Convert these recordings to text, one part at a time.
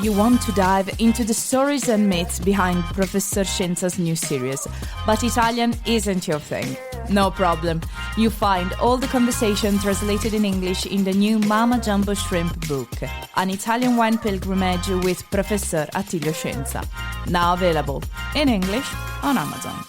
You want to dive into the stories and myths behind Professor Scienza's new series, but Italian isn't your thing. No problem. You find all the conversation translated in English in the new Mama Jumbo Shrimp book, an Italian wine pilgrimage with Professor Attilio Scienza. Now available in English on Amazon.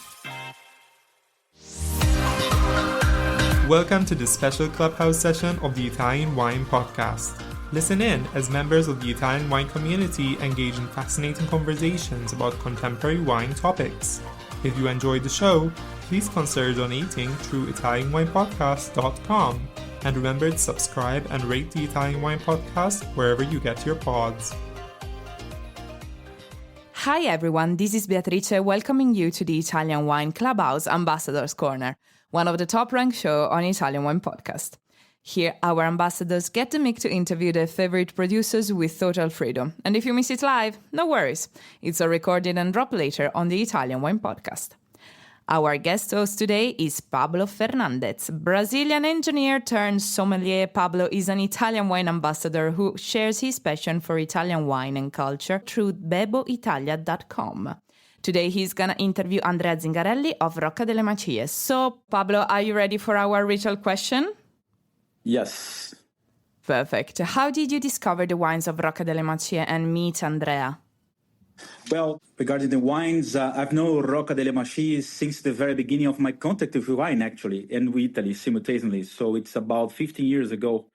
Welcome to this special Clubhouse session of the Italian Wine Podcast. Listen in as members of the Italian wine community engage in fascinating conversations about contemporary wine topics. If you enjoyed the show, please consider donating through ItalianWinePodcast.com. And remember to subscribe and rate the Italian Wine Podcast wherever you get your pods. Hi everyone, this is Beatrice welcoming you to the Italian Wine Clubhouse Ambassadors Corner, one of the top-ranked shows on Italian Wine Podcast. Here, our ambassadors get the mic to interview their favorite producers with total freedom. And if you miss it live, no worries. It's recorded and dropped later on the Italian Wine Podcast. Our guest host today is Pablo Fernandez, Brazilian engineer turned sommelier. Pablo is an Italian wine ambassador who shares his passion for Italian wine and culture through beboitalia.com. Today, he's gonna interview Andrea Zingarelli of Rocca delle Macìe. So, Pablo, are you ready for our ritual question? Yes. Perfect. How did you discover the wines of Rocca delle Macìe and meet Andrea? Well, regarding the wines, I've known Rocca delle Macìe since the very beginning of my contact with wine, actually, and with Italy simultaneously. So it's about 15 years ago.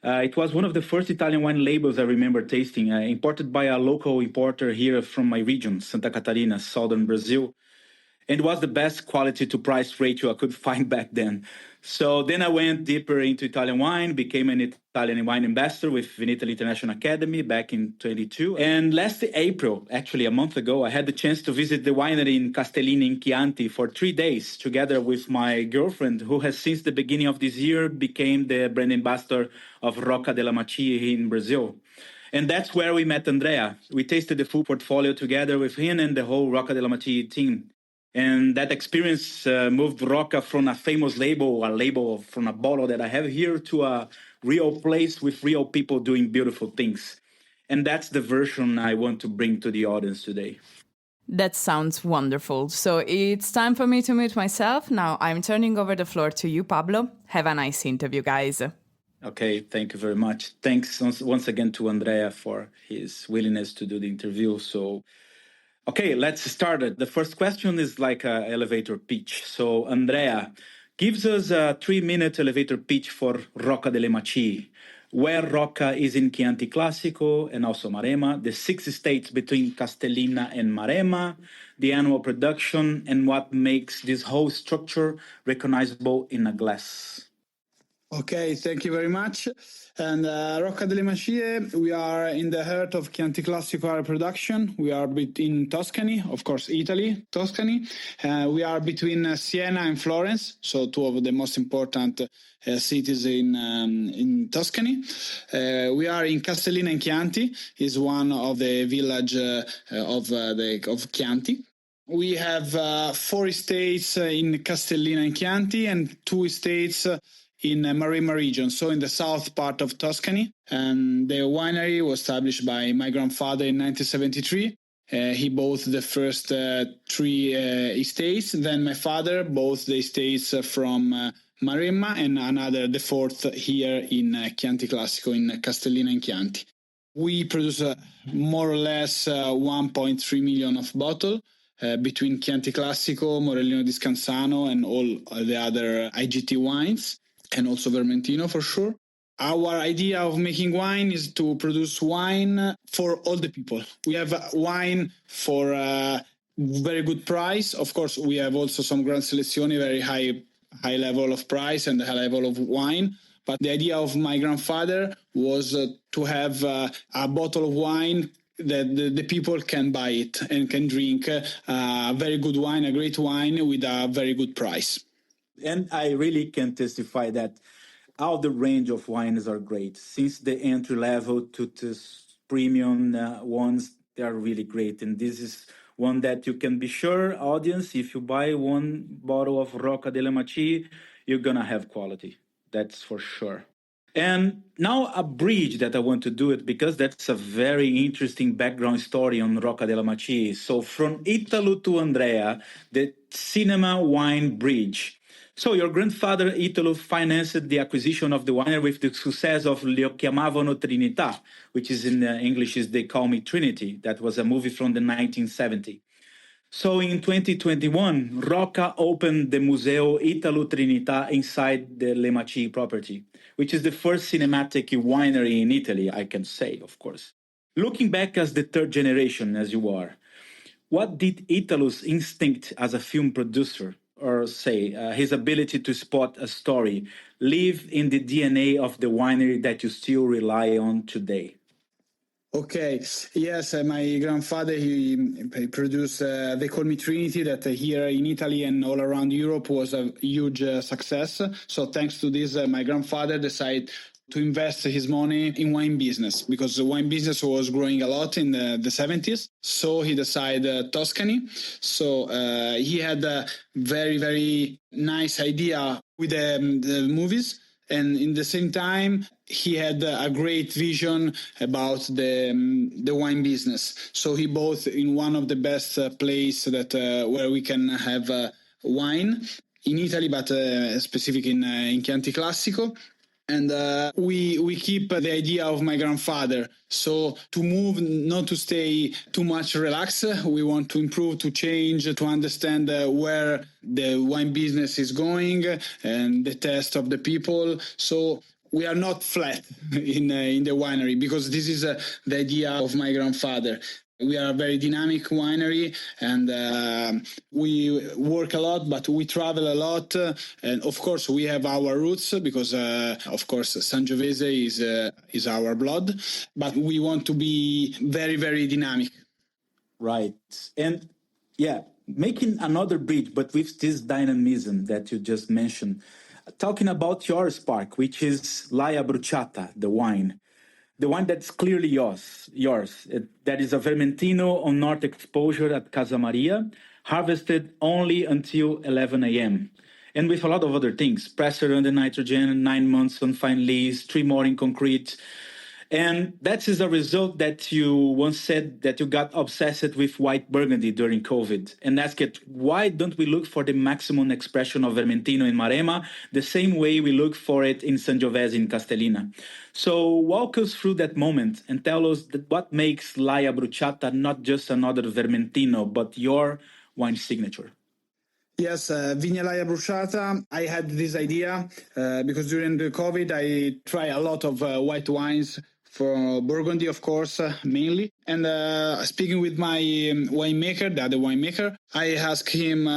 It was one of the first Italian wine labels I remember tasting, imported by a local importer here from my region, Santa Catarina, southern Brazil. And it was the best quality to price ratio I could find back then. So then I went deeper into Italian wine, became an Italian wine ambassador with Vinitaly International Academy back in 22. And last April, actually a month ago, I had the chance to visit the winery in Castellina in Chianti for 3 days, together with my girlfriend, who has since the beginning of this year became the brand ambassador of Rocca delle Macìe in Brazil. And that's where we met Andrea. We tasted the full portfolio together with him and the whole Rocca delle Macìe team. And that experience moved Rocca from a famous label from a bottle that I have here, to a real place with real people doing beautiful things. And that's the version I want to bring to the audience today. That sounds wonderful. So it's time for me to meet myself. Now I'm turning over the floor to you, Pablo. Have a nice interview, guys. Okay, thank you very much. Thanks once again to Andrea for his willingness to do the interview. Okay, let's start it. The first question is like an elevator pitch. So, Andrea, gives us a 3-minute elevator pitch for Rocca delle Macìe, where Rocca is in Chianti Classico and also Maremma, the 6 states between Castellina and Maremma, the annual production, and what makes this whole structure recognizable in a glass. Okay, thank you very much. And Rocca delle Macìe, we are in the heart of Chianti Classico area production. We are in Tuscany, of course, Italy, Tuscany. We are between Siena and Florence, so 2 of the most important cities in Tuscany. We are in Castellina and Chianti, is one of the village of Chianti. We have 4 estates in Castellina and Chianti and 2 estates in Maremma region, so in the south part of Tuscany. And the winery was established by my grandfather in 1973. He bought the first 3 estates. Then my father bought the estates from Maremma and the 4th here in Chianti Classico in Castellina and Chianti. We produce more or less 1.3 million of bottle between Chianti Classico, Morellino di Scansano, and all the other IGT wines, and also Vermentino for sure. Our idea of making wine is to produce wine for all the people. We have wine for a very good price. Of course, we have also some Gran Selezione, very high level of price and high level of wine. But the idea of my grandfather was to have a bottle of wine that the people can buy it and can drink a very good wine, a great wine with a very good price. And I really can testify that all the range of wines are great. Since the entry level to the premium ones, they are really great. And this is one that you can be sure, audience, if you buy 1 bottle of Rocca delle Macìe, you're going to have quality. That's for sure. And now a bridge that I want to do it because that's a very interesting background story on Rocca delle Macìe. So from Italo to Andrea, the cinema wine bridge. So your grandfather Italo financed the acquisition of the winery with the success of Le chiamavano Trinità, which is in English is They Call Me Trinity. That was a movie from the 1970s. So in 2021, Rocca opened the Museo Italo Trinità inside the Le Macìe property, which is the first cinematic winery in Italy, I can say, of course. Looking back as the third generation, as you are, what did Italo's instinct as a film producer, or say his ability to spot a story, live in the DNA of the winery that you still rely on today? Okay, yes, my grandfather, he produced They Call Me Trinity, that here in Italy and all around Europe was a huge success. So thanks to this, my grandfather decided to invest his money in wine business because the wine business was growing a lot in the 70s. So he decided Tuscany. So he had a very, very nice idea with the movies. And in the same time, he had a great vision about the wine business. So he bought in one of the best places that where we can have wine in Italy, but specific in Chianti Classico. And we keep the idea of my grandfather. So to move, not to stay too much relaxed. We want to improve, to change, to understand where the wine business is going and the taste of the people. So we are not flat in the winery because this is the idea of my grandfather. We are a very dynamic winery and we work a lot, but we travel a lot. And of course, we have our roots because, of course, Sangiovese is our blood, but we want to be very, very dynamic. Right. And yeah, making another bridge, but with this dynamism that you just mentioned, talking about your spark, which is Laia Bruciata, the wine. The wine that's clearly yours. That is a Vermentino on North exposure at Casa Maria, harvested only until 11 a.m. And with a lot of other things, pressure under nitrogen, 9 months on fine lees, 3 more in concrete. And that is a result that you once said that you got obsessed with white Burgundy during COVID and asked, why don't we look for the maximum expression of Vermentino in Maremma the same way we look for it in Sangiovese in Castellina? So walk us through that moment and tell us that what makes Laia Bruciata not just another Vermentino, but your wine signature. Yes, Vigna Laia Bruciata. I had this idea because during the COVID, I tried a lot of white wines for Burgundy, of course, mainly. And speaking with my winemaker, the other winemaker, I asked him,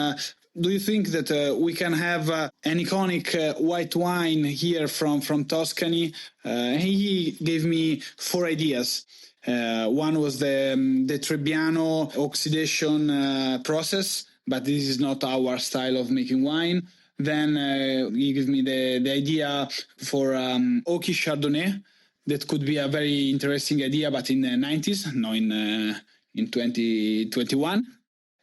do you think that we can have an iconic white wine here from Tuscany? He gave me 4 ideas. One was the Trebbiano oxidation process, but this is not our style of making wine. Then he gave me the idea for oaky Chardonnay. That could be a very interesting idea, but in the 90s, not in 2021.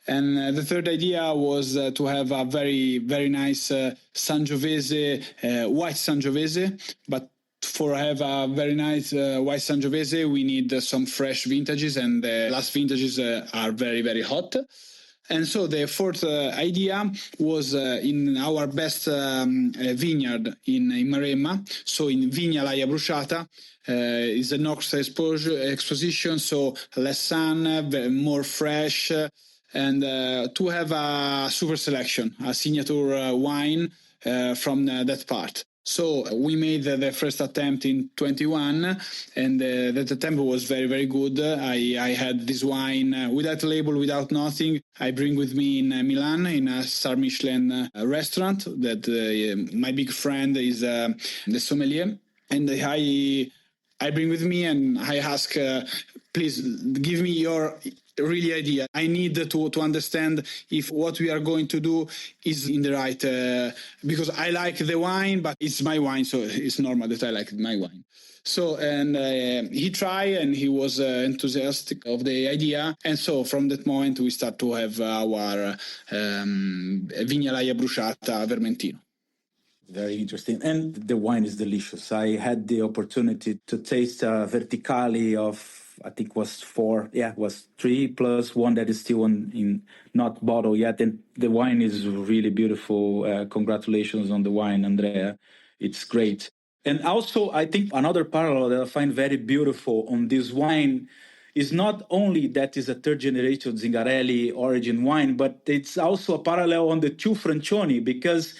And the third idea was to have a very, very nice Sangiovese, white Sangiovese. But for have a very nice white Sangiovese, we need some fresh vintages, and the last vintages are very, very hot. And so the fourth idea was in our best vineyard in Maremma, so in Vigna Laia Bruciata. Is a North exposition, so less sun, more fresh, and to have a super selection, a signature wine from that part. So we made the first attempt in 21, and that attempt was very, very good. I had this wine without label, without nothing. I bring with me in Milan in a Star Michelin restaurant that my big friend is the sommelier, and I bring with me and I ask, please give me your really idea. I need to understand if what we are going to do is in the right, because I like the wine, but it's my wine, so it's normal that I like my wine. So, and he tried and he was enthusiastic of the idea. And so from that moment, we start to have our Vigna Laia Bruciata Vermentino. Very interesting. And the wine is delicious. I had the opportunity to taste a Verticale of, I think was 4. Yeah, it was 3 plus 1 that is still in not bottle yet. And the wine is really beautiful. Congratulations on the wine, Andrea. It's great. And also, I think another parallel that I find very beautiful on this wine is not only that is a third generation Zingarelli origin wine, but it's also a parallel on the two Francioni, because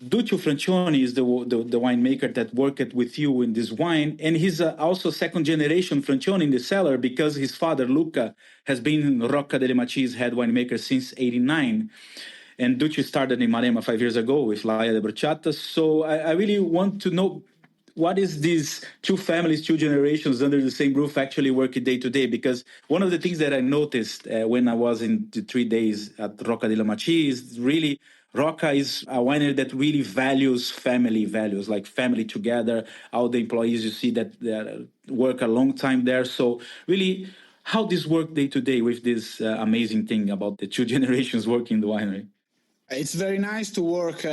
Duccio Francioni is the winemaker that worked with you in this wine, and he's also second generation Francioni in the cellar, because his father Luca has been Rocca delle Macìe's head winemaker since '89, and Duccio started in Maremma 5 years ago with Laia de Brociata. So I really want to know what is these two families, two generations under the same roof actually working day to day? Because one of the things that I noticed when I was in the 3 days at Rocca delle Macìe is really Rocca is a winery that really values family values, like family together. All the employees you see that work a long time there. So really, how this work day to day with this amazing thing about the two generations working in the winery? It's very nice to work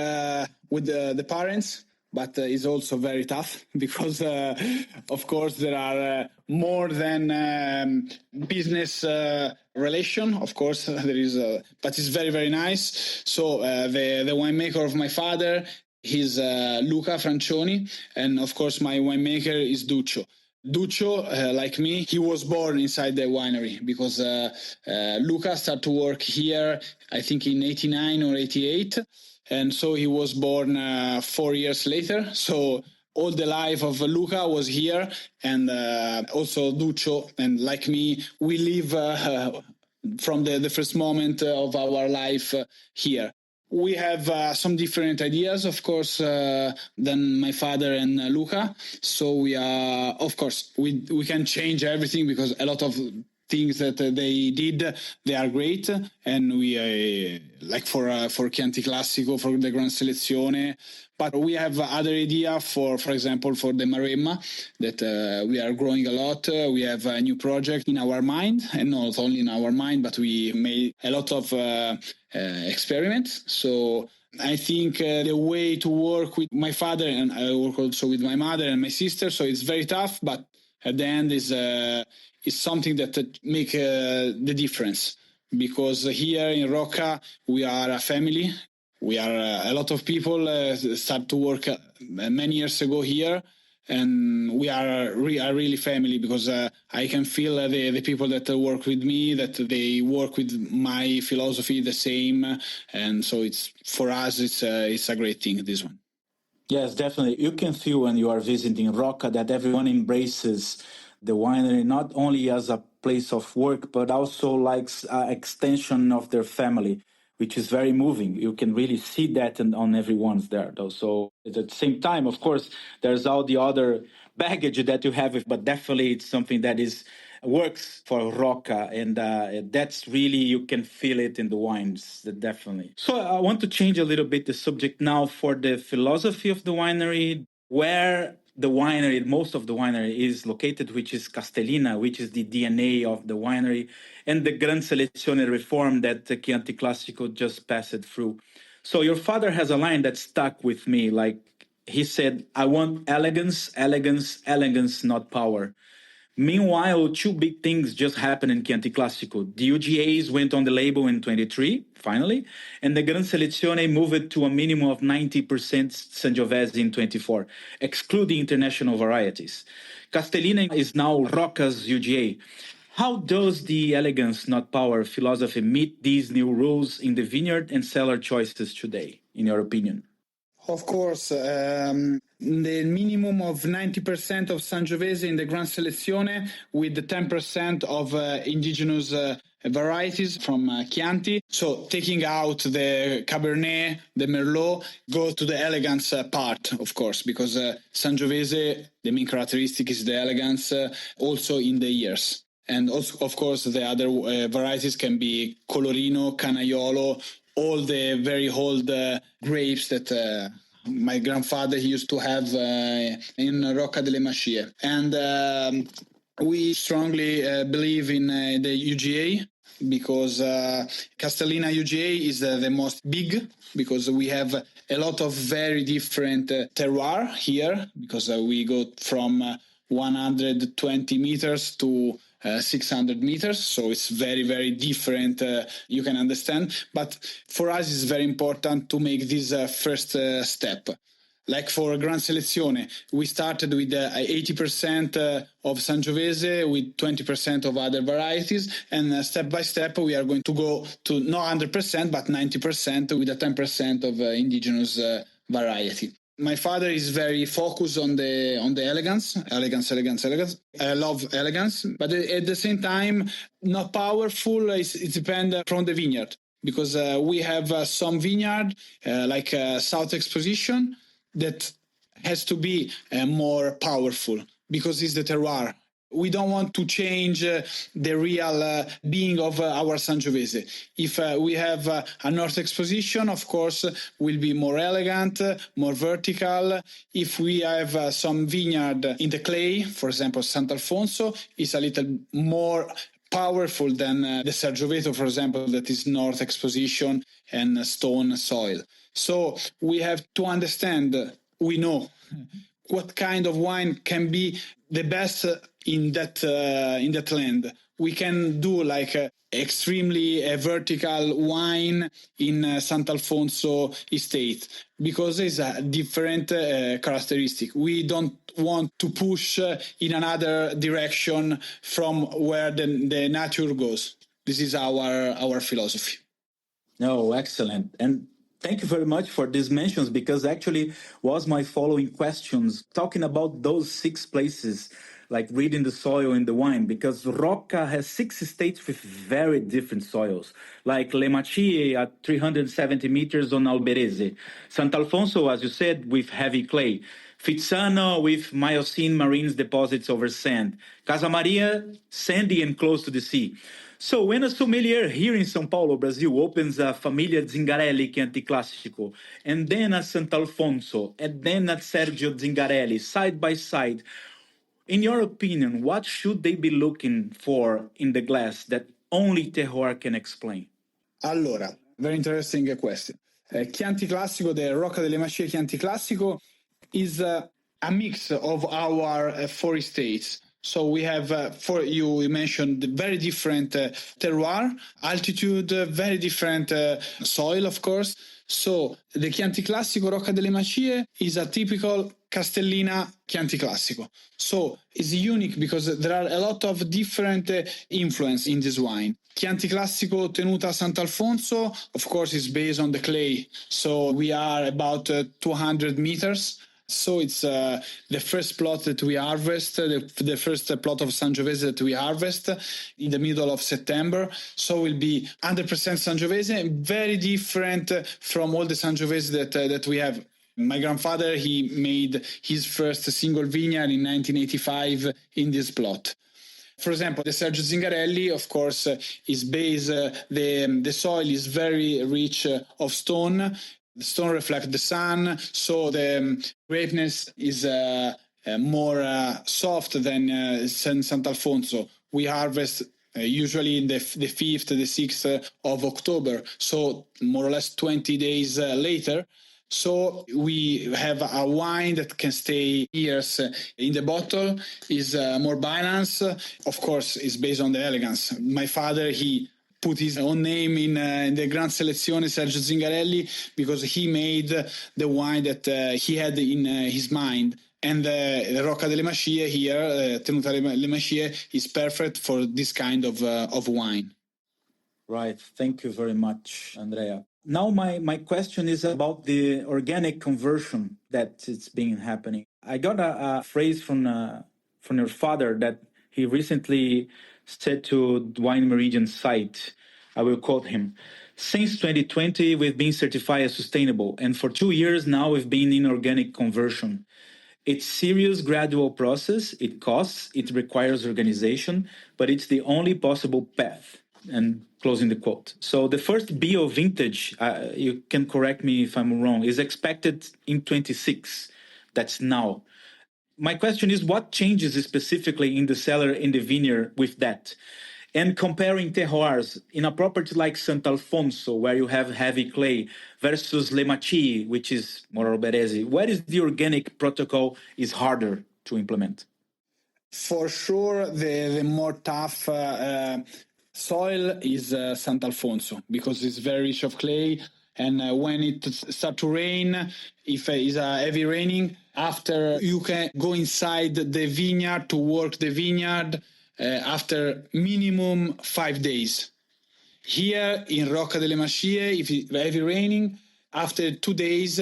with the parents, but it's also very tough because, of course, there are more than business relation. Of course, there is, but it's very, very nice. So the winemaker of my father, he's Luca Francioni, and of course, my winemaker is Duccio. Duccio, like me, he was born inside the winery because Luca started to work here, I think in 89 or 88. And so he was born 4 years later. So all the life of Luca was here. And also Duccio, and like me, we live from the first moment of our life here. We have some different ideas, of course, than my father and Luca. So we are, of course, we can change everything because a lot of things that they did, they are great. And we, like for Chianti Classico, for the Gran Selezione. But we have other idea for example, for the Maremma, that we are growing a lot. We have a new project in our mind, and not only in our mind, but we made a lot of experiments. So I think the way to work with my father, and I work also with my mother and my sister, so it's very tough, but at the end is something that make the difference. Because here in Rocca, we are a family. We are a lot of people start to work many years ago here, and we are really family, because I can feel the people that work with me, that they work with my philosophy the same, and so it's, for us, it's a great thing, this one. Yes, definitely. You can feel when you are visiting Rocca that everyone embraces the winery not only as a place of work, but also like an extension of their family, which is very moving. You can really see that on everyone's there, though. So at the same time, of course, there's all the other baggage that you have, but definitely it's something that works for Rocca, and that's really, you can feel it in the wines, definitely. So I want to change a little bit the subject now for the philosophy of the winery, where the winery, most of the winery is located, which is Castellina, which is the DNA of the winery, and the Gran Selezione reform that Chianti Classico just passed through. So your father has a line that stuck with me. Like he said, I want elegance, elegance, elegance, not power. Meanwhile, two big things just happened in Chianti Classico. The UGAs went on the label in 23, finally, and the Gran Selezione moved to a minimum of 90% Sangiovese in 24, excluding international varieties. Castellina is now Rocca's UGA. How does the elegance, not power philosophy meet these new rules in the vineyard and cellar choices today, in your opinion? Of course, the minimum of 90% of Sangiovese in the Gran Selezione, with the 10% of indigenous varieties from Chianti. So taking out the Cabernet, the Merlot, go to the elegance part, of course, because Sangiovese, the main characteristic is the elegance, also in the years. And also, of course, the other varieties can be Colorino, Canaiolo, all the very old grapes that my grandfather used to have in Rocca delle Macìe. And we strongly believe in the UGA. because Castellina UGA is the most big, because we have a lot of very different terroir here, because we go from 120 meters to 600 meters, so it's very, very different, you can understand. But for us, it's very important to make this first step. Like for Gran Selezione, we started with 80% of Sangiovese with 20% of other varieties, and step by step we are going to go to not 100% but 90% with a 10% of indigenous variety. My father is very focused on the elegance. I love elegance, but at the same time, not powerful. It depends from the vineyard, because we have some vineyard like South Exposition that has to be more powerful because it's the terroir. We don't want to change the real being of our Sangiovese. If we have a North Exposition, of course, will be more elegant, more vertical. If we have some vineyard in the clay, for example, Sant'Alfonso, is a little more powerful than the Sergioveto, for example, that is North Exposition and stone soil. So we have to understand, we know what kind of wine can be the best in that land. We can do like extremely vertical wine in Sant'Alfonso estate because it's a different characteristic. We don't want to push in another direction from where the nature goes. This is our philosophy. No, excellent. And thank you very much for these mentions, because actually was my following questions, talking about those 6 places, like reading the soil in the wine, because Rocca has 6 estates with very different soils, like Le Macìe at 370 meters on Alberese, Sant'Alfonso, as you said, with heavy clay, Fizzano with Miocene marine deposits over sand, Casa Maria, sandy and close to the sea. So when a sommelier here in São Paulo, Brazil, opens a Famiglia Zingarelli Chianti Classico, and then at Sant'Alfonso, and then at Sergio Zingarelli, side by side, in your opinion, what should they be looking for in the glass that only terroir can explain? Allora, very interesting question. Chianti Classico, the Rocca delle Macìe Chianti Classico, is a mix of our 4 estates. So we have, you mentioned, very different terroir, altitude, very different soil, of course. So the Chianti Classico Rocca delle Macìe is a typical Castellina Chianti Classico. So it's unique because there are a lot of different influence in this wine. Chianti Classico Tenuta Sant'Alfonso, of course, is based on the clay. So we are about 200 meters. So it's the first plot that we harvest, the first plot of Sangiovese that we harvest in the middle of September. So will be 100% Sangiovese, very different from all the Sangiovese that we have. My grandfather, he made his first single vineyard in 1985 in this plot. For example, the Sergio Zingarelli, of course, is based, the soil is very rich of stone. The stone reflects the sun, so the grapeness is more soft than Sant'Alfonso. We harvest usually in the 5th, the 6th of October, so more or less 20 days later. So we have a wine that can stay years in the bottle, is more balanced. Of course, it's based on the elegance. My father, he put his own name in the Gran Selezione Sergio Zingarelli because he made the wine that he had in his mind. And the Rocca delle Macìe here, Tenuta delle Macìe, is perfect for this kind of wine. Right. Thank you very much, Andrea. Now my question is about the organic conversion that it's been happening. I got a phrase from your father that he recently said to Wine Meridian site. I will quote him. Since 2020, we've been certified as sustainable, and for 2 years now we've been in organic conversion. It's serious, gradual process. It costs, it requires organization, but it's the only possible path. And closing the quote. So the first bio vintage, you can correct me if I'm wrong, is expected in 26. That's now. My question is, what changes specifically in the cellar, in the vineyard with that? And comparing terroirs in a property like Sant'Alfonso, where you have heavy clay, versus Le Macìe, which is more Alberese, where is the organic protocol is harder to implement? For sure, the more tough soil is Sant'Alfonso, because it's very rich of clay. And when it starts to rain, if it's heavy raining, after you can go inside the vineyard to work the vineyard after minimum 5 days. Here in Rocca delle Macìe, if it's heavy raining, after 2 days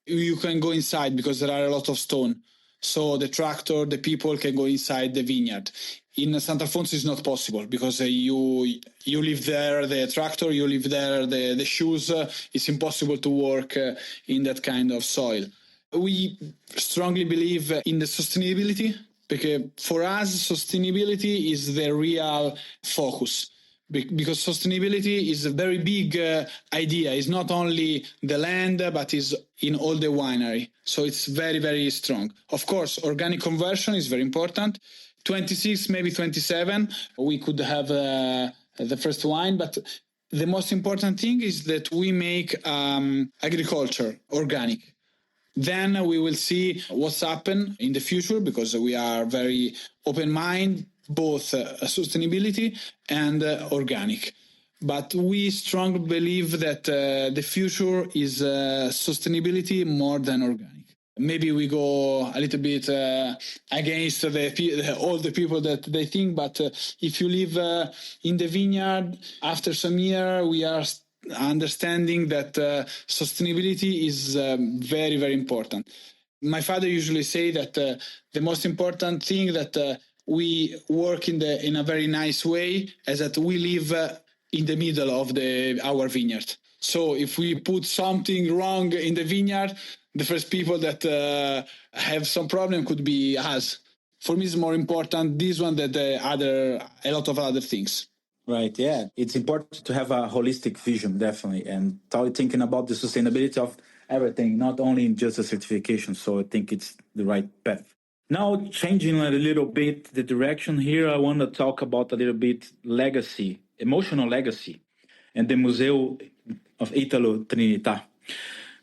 you can go inside because there are a lot of stone. So the tractor, the people can go inside the vineyard. In Sant'Alfonso it's not possible because you leave there the tractor, you leave there the shoes. It's impossible to work in that kind of soil. We strongly believe in the sustainability, because for us sustainability is the real focus. Because sustainability is a very big idea. It's not only the land, but is in all the winery. So it's very, very strong. Of course, organic conversion is very important. 26, maybe 27, we could have the first wine. But the most important thing is that we make agriculture organic. Then we will see what's happened in the future, because we are very open-minded, both sustainability and organic. But we strongly believe that the future is sustainability more than organic. Maybe we go a little bit against all the people that they think, but if you live in the vineyard, after some year, we are understanding that sustainability is very, very important. My father usually say that the most important thing that we work in a very nice way is that we live in the middle of our vineyard. So if we put something wrong in the vineyard, the first people that have some problem could be us. For me, it's more important this one than a lot of other things. Right, yeah. It's important to have a holistic vision, definitely, and thinking about the sustainability of everything, not only in just a certification. So I think it's the right path. Now, changing a little bit the direction here, I want to talk about a little bit legacy, emotional legacy, and the Museo of Italo Trinità.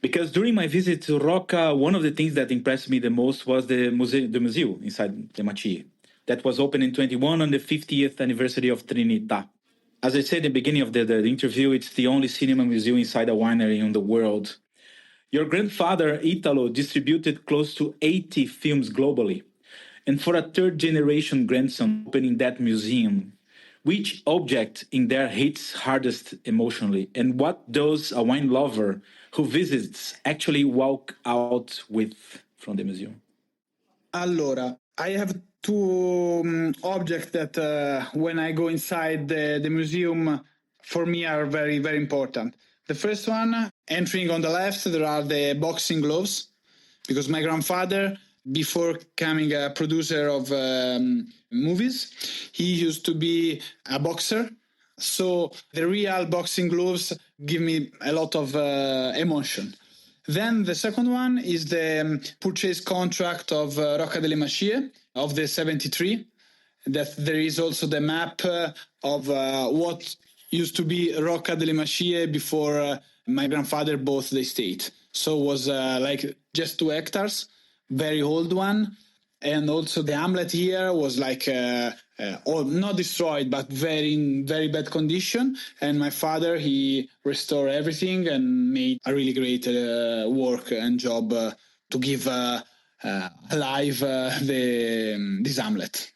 Because during my visit to Rocca, one of the things that impressed me the most was the museo inside the Macìe. That was opened in 21 on the 50th anniversary of Trinità. As I said at the beginning of the interview, it's the only cinema museum inside a winery in the world. Your grandfather, Italo, distributed close to 80 films globally. And for a third-generation grandson opening that museum, which object in there hits hardest emotionally? And what does a wine lover who visits actually walk out with from the museum? Allora, I have two objects that when I go inside the museum, for me are very, very important. The first one, entering on the left, there are the boxing gloves, because my grandfather, before becoming a producer of movies, he used to be a boxer. So the real boxing gloves give me a lot of emotion. Then the second one is the purchase contract of Rocca delle Macìe of the 73. That there is also the map of what used to be Rocca delle Macìe before my grandfather bought the estate. So it was like just 2 hectares, very old one. And also the hamlet here was like not destroyed, but in very bad condition. And my father, he restored everything and made a really great work and job to give alive this hamlet.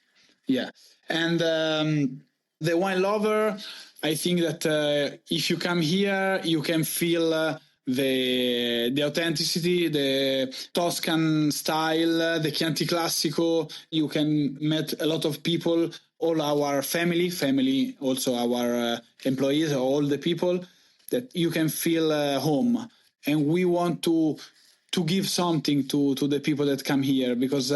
Yeah. And the wine lover, I think that if you come here, you can feel the authenticity, the Toscan style, the Chianti Classico. You can meet a lot of people, all our family, also our employees, all the people that you can feel home. And we want to give something to the people that come here, because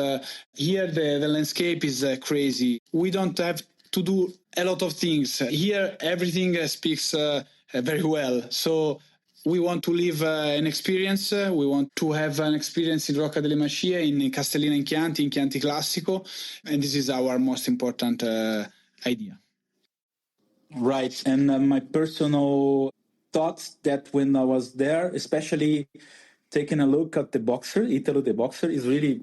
here the landscape is crazy. We don't have to do a lot of things. Here everything speaks very well. So we want to live an experience. We want to have an experience in Rocca delle Macìe, in Castellina in Chianti Classico. And this is our most important idea. Right. And my personal thoughts that when I was there, especially taking a look at the boxer, Italo the boxer, is really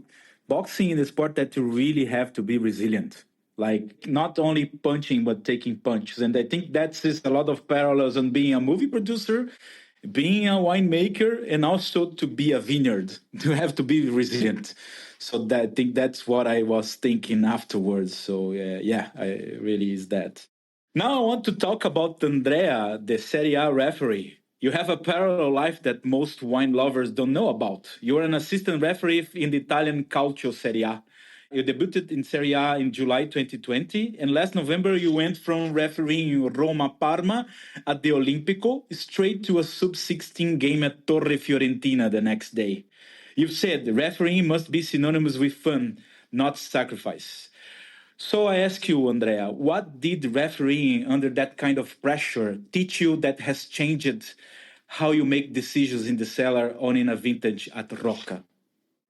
boxing in the sport that you really have to be resilient. Like not only punching, but taking punches. And I think that's just a lot of parallels on being a movie producer, being a winemaker, and also to be a vineyard. You have to be resilient. So that, I think that's what I was thinking afterwards. So I really is that. Now I want to talk about Andrea, the Serie A referee. You have a parallel life that most wine lovers don't know about. You are an assistant referee in the Italian Calcio Serie A. You debuted in Serie A in July 2020, and last November you went from refereeing Roma-Parma at the Olimpico straight to a sub-16 game at Torre Fiorentina the next day. You've said refereeing must be synonymous with fun, not sacrifice. So I ask you, Andrea, what did refereeing under that kind of pressure teach you that has changed how you make decisions in the cellar or in a vintage at Rocca?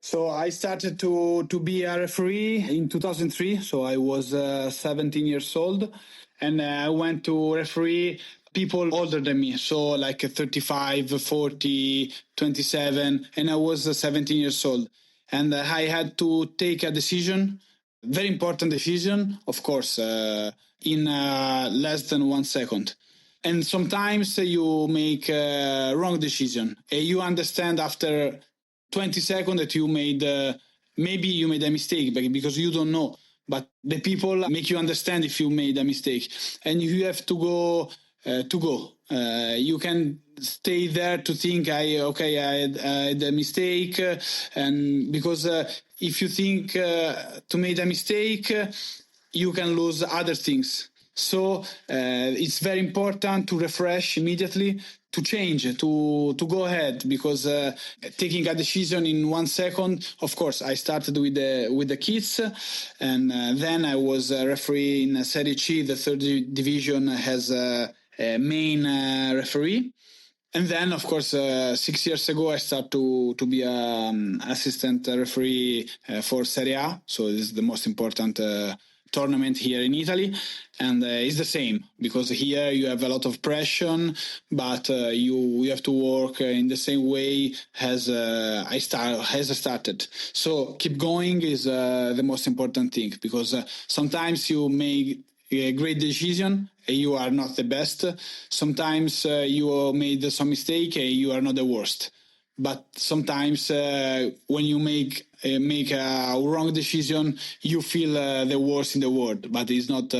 So I started to be a referee in 2003. So I was 17 years old, and I went to referee people older than me. So like 35, 40, 27, and I was 17 years old. And I had to take a decision, very important decision, of course, in less than 1 second. And sometimes you make a wrong decision. You understand after 20 seconds that you made, maybe you made a mistake because you don't know. But the people make you understand if you made a mistake. And you have to go. You can stay there to think, I had a mistake. And because if you think to make a mistake, you can lose other things. So it's very important to refresh immediately, to change, to go ahead, because taking a decision in 1 second, of course, I started with the kids, and then I was a referee in Serie C, the third division, as a main referee. And then, of course, 6 years ago, I started to be an assistant referee for Serie A. So this is the most important tournament here in Italy, and it's the same, because here you have a lot of pressure, but you have to work in the same way as I started. So keep going is the most important thing, because sometimes you make a great decision, you are not the best. Sometimes you made some mistake, you are not the worst. But sometimes when you make a wrong decision, you feel the worst in the world. But it's not.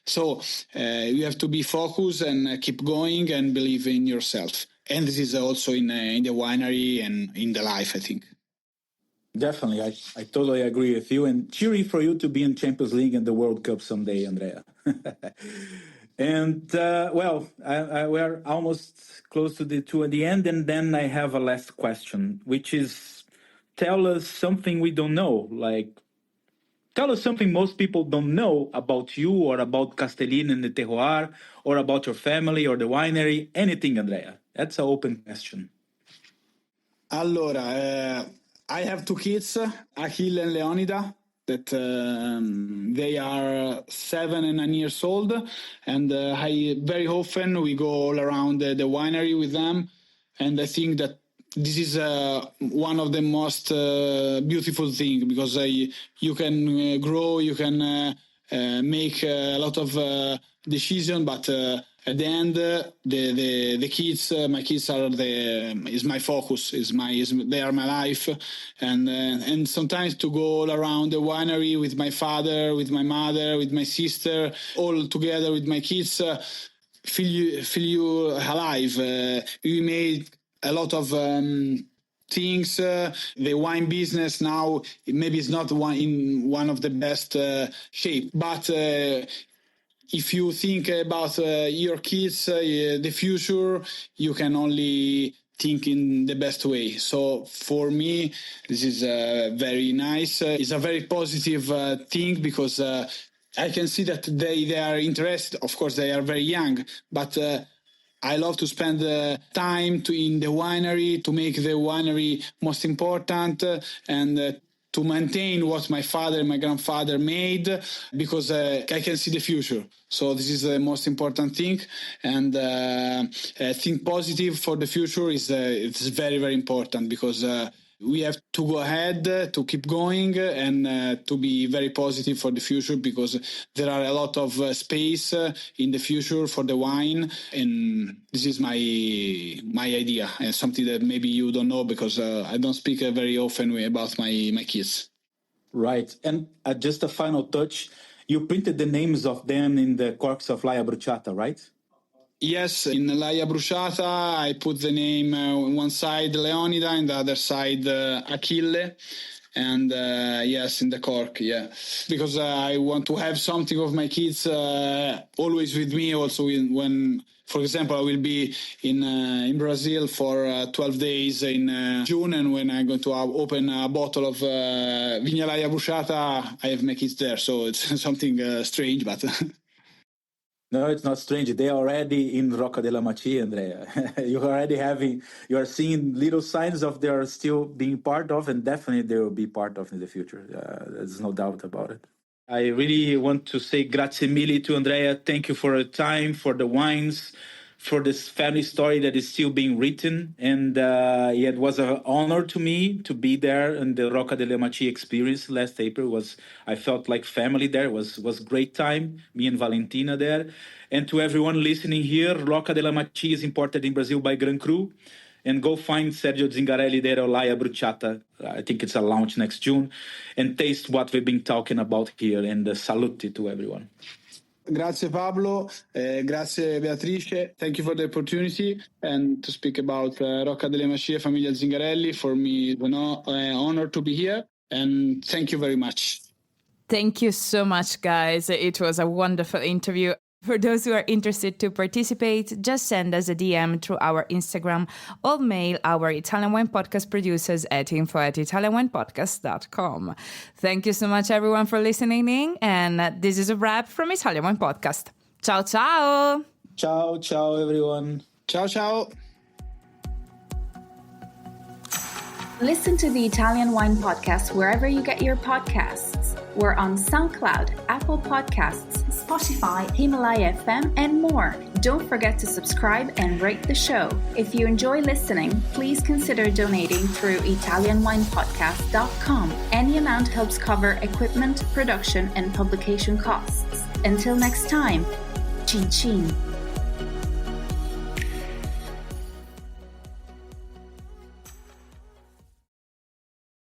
So you have to be focused and keep going and believe in yourself. And this is also in the winery and in the life, I think. Definitely, I totally agree with you, and cheering for you to be in Champions League and the World Cup someday, Andrea. And we're almost close to the end, and then I have a last question, which is, tell us something we don't know. Like, tell us something most people don't know about you or about Castellin and the terroir, or about your family or the winery. Anything, Andrea. That's an open question. Allora, I have two kids, Achille and Leonida, that they are 7 and 9 years old, and I very often we go all around the winery with them, and I think that this is one of the most beautiful things, because you can grow, you can make a lot of decisions, but at the end, the kids, my kids is my focus, they are my life, and sometimes to go all around the winery with my father, with my mother, with my sister, all together with my kids, feel you alive. We made a lot of things. The wine business now maybe is not in one of the best shape, but if you think about your kids, the future, you can only think in the best way. So for me, this is very nice. It's a very positive thing, because I can see that they are interested. Of course, they are very young, but I love to spend time in the winery, to make the winery most important, and to maintain what my father and my grandfather made, because I can see the future. So this is the most important thing, and think positive for the future is it's very, very important, because we have to go ahead, to keep going, and to be very positive for the future, because there are a lot of space in the future for the wine. And this is my idea, and something that maybe you don't know, because I don't speak very often about my kids. Right. And just a final touch, you printed the names of them in the corks of Laia Bruciata, right? Yes, in Laia Bruciata, I put the name on one side Leonida, and the other side Achille. And yes, in the cork, yeah. Because I want to have something of my kids always with me, also when, for example, I will be in Brazil for 12 days in June, and when I'm going to open a bottle of Vigna Laia Bruciata, I have my kids there. So it's something strange, but... No, it's not strange. They are already in Rocca della Macìe, Andrea. You are seeing little signs of they are still being part of, and definitely they will be part of in the future. There's no doubt about it. I really want to say grazie mille to Andrea. Thank you for the time, for the wines, for this family story that is still being written. And it was an honor to me to be there in the Rocca delle Macìe experience last April. I felt like family there. It was great time, me and Valentina there. And to everyone listening here, Rocca delle Macìe is imported in Brazil by Gran Cru. And go find Sergio Zingarelli there on Laia Bruciata. I think it's a launch next June. And taste what we've been talking about here. And salute to everyone. Grazie Pablo, grazie Beatrice. Thank you for the opportunity and to speak about Rocca delle Macìe, Famiglia Zingarelli. For me, it's an honor to be here, and thank you very much. Thank you so much, guys. It was a wonderful interview. For those who are interested to participate, just send us a DM through our Instagram or mail our Italian Wine Podcast producers at info@italianwinepodcast.com. Thank you so much, everyone, for listening in. And this is a wrap from Italian Wine Podcast. Ciao, ciao. Ciao, ciao, everyone. Ciao, ciao. Listen to the Italian Wine Podcast wherever you get your podcasts. We're on SoundCloud, Apple Podcasts, Spotify, Himalaya FM, and more. Don't forget to subscribe and rate the show. If you enjoy listening, please consider donating through ItalianWinePodcast.com. Any amount helps cover equipment, production, and publication costs. Until next time, cin cin.